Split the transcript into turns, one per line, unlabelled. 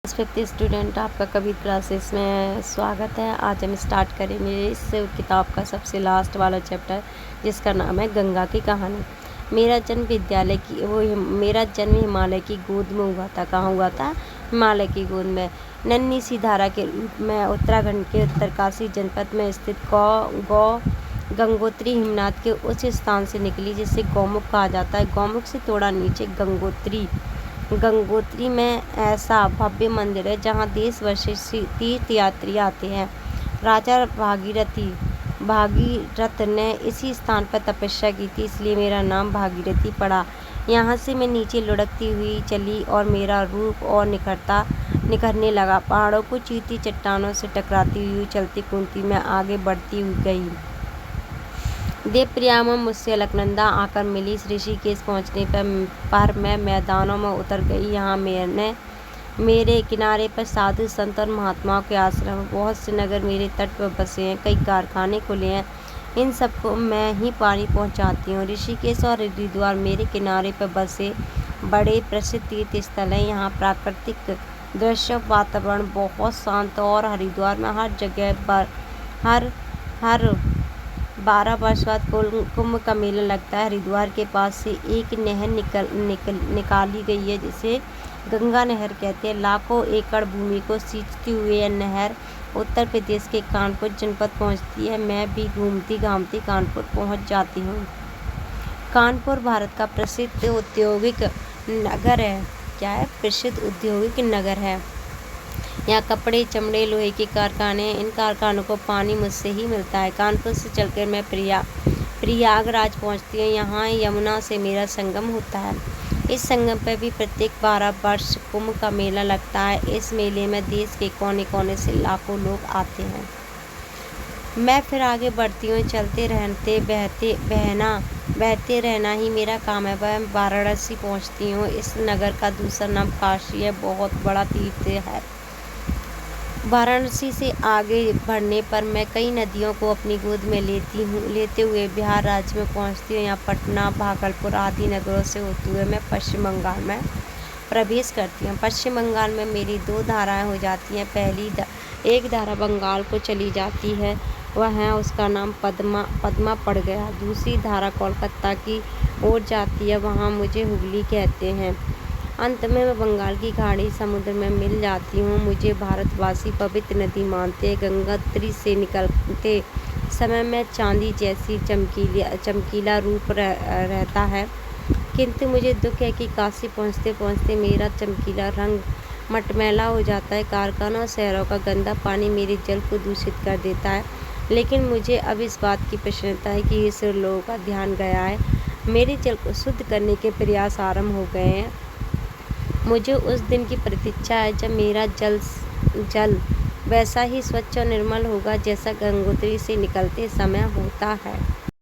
Fifth student, आपका कवित classes में स्वागत है। आज हम स्टार्ट करेंगे इस किताब का सबसे लास्ट वाला चैप्टर, जिसका नाम है गंगा की कहानी। मेरा जन्म हिमालय की गोद में हुआ था। कहाँ हुआ था? हिमालय की गोद में। नन्ही सी धारा के रूप में उत्तराखंड के उत्तरकाशी जनपद में स्थित गंगोत्री हिमनाथ के उस स्थान से निकली जिसे गौमुख कहा जाता है। गौमुख से थोड़ा नीचे गंगोत्री में ऐसा भव्य मंदिर है जहाँ देश भर से तीर्थयात्री आते हैं। राजा भागीरथ ने इसी स्थान पर तपस्या की थी, इसलिए मेरा नाम भागीरथी पड़ा। यहाँ से मैं नीचे लुढ़कती हुई चली और मेरा रूप और निखरने लगा। पहाड़ों को चीरती, चट्टानों से टकराती हुई चलती कूदती मैं आगे बढ़ती हुई गई। देवप्रिया में मुझसे अलकनंदा आकर मिली। ऋषिकेश पहुँचने पर मैं मैदानों में उतर गई। यहाँ मेरे किनारे पर साधु संत और महात्माओं के आश्रम, बहुत से नगर मेरे तट पर बसे हैं, कई कारखाने खुले हैं। इन सबको मैं ही पानी पहुँचाती हूँ। ऋषिकेश और हरिद्वार मेरे किनारे पर बसे बड़े प्रसिद्ध तीर्थ स्थल हैं। यहाँ प्राकृतिक दृश्य, वातावरण बहुत शांत, और हरिद्वार में हर जगह पर हर 12 वर्ष बाद कुंभ का मेला लगता है। हरिद्वार के पास से एक नहर निकाली गई है जिसे गंगा नहर कहते हैं। लाखों एकड़ भूमि को सींचती हुई यह नहर उत्तर प्रदेश के कानपुर जनपद पहुंचती है। मैं भी घूमती घामती कानपुर पहुंच जाती हूँ। कानपुर भारत का प्रसिद्ध औद्योगिक नगर है। क्या है? प्रसिद्ध औद्योगिक नगर है। यहाँ कपड़े, चमड़े, लोहे के कारखाने, इन कारखानों को पानी मुझसे ही मिलता है। कानपुर से चलकर मैं प्रयागराज पहुँचती हूँ। यहाँ यमुना से मेरा संगम होता है। इस संगम पर भी प्रत्येक 12 वर्ष कुंभ का मेला लगता है। इस मेले में देश के कोने कोने से लाखों लोग आते हैं। मैं फिर आगे बढ़ती हूँ। चलते रहते बहते रहना ही मेरा काम है। मैं वाराणसी पहुँचती हूँ। इस नगर का दूसरा नाम काशी है, बहुत बड़ा तीर्थ है। वाराणसी से आगे बढ़ने पर मैं कई नदियों को अपनी गोद में लेते हुए बिहार राज्य में पहुंचती हूँ। यहाँ पटना, भागलपुर आदि नगरों से होते हुए मैं पश्चिम बंगाल में प्रवेश करती हूँ। पश्चिम बंगाल में मेरी 2 धाराएं हो जाती हैं। एक धारा बंगाल को चली जाती है, वह है उसका नाम पद्मा पड़ गया। दूसरी धारा कोलकाता की ओर जाती है, वहाँ मुझे हुगली कहते हैं। अंत में मैं बंगाल की खाड़ी समुद्र में मिल जाती हूँ। मुझे भारतवासी पवित्र नदी मानते हैं। गंगोत्री से निकलते समय में चांदी जैसी चमकीला रूप रहता है, किंतु मुझे दुख है कि काशी पहुँचते पहुँचते मेरा चमकीला रंग मटमैला हो जाता है। कारखानों और शहरों का गंदा पानी मेरे जल को दूषित कर देता है, लेकिन मुझे अब इस बात की प्रसन्नता है कि ईश्वर लोगों का ध्यान गया है। मेरे जल को शुद्ध करने के प्रयास आरंभ हो गए हैं। मुझे उस दिन की प्रतीक्षा है जब मेरा जल वैसा ही स्वच्छ और निर्मल होगा जैसा गंगोत्री से निकलते समय होता है।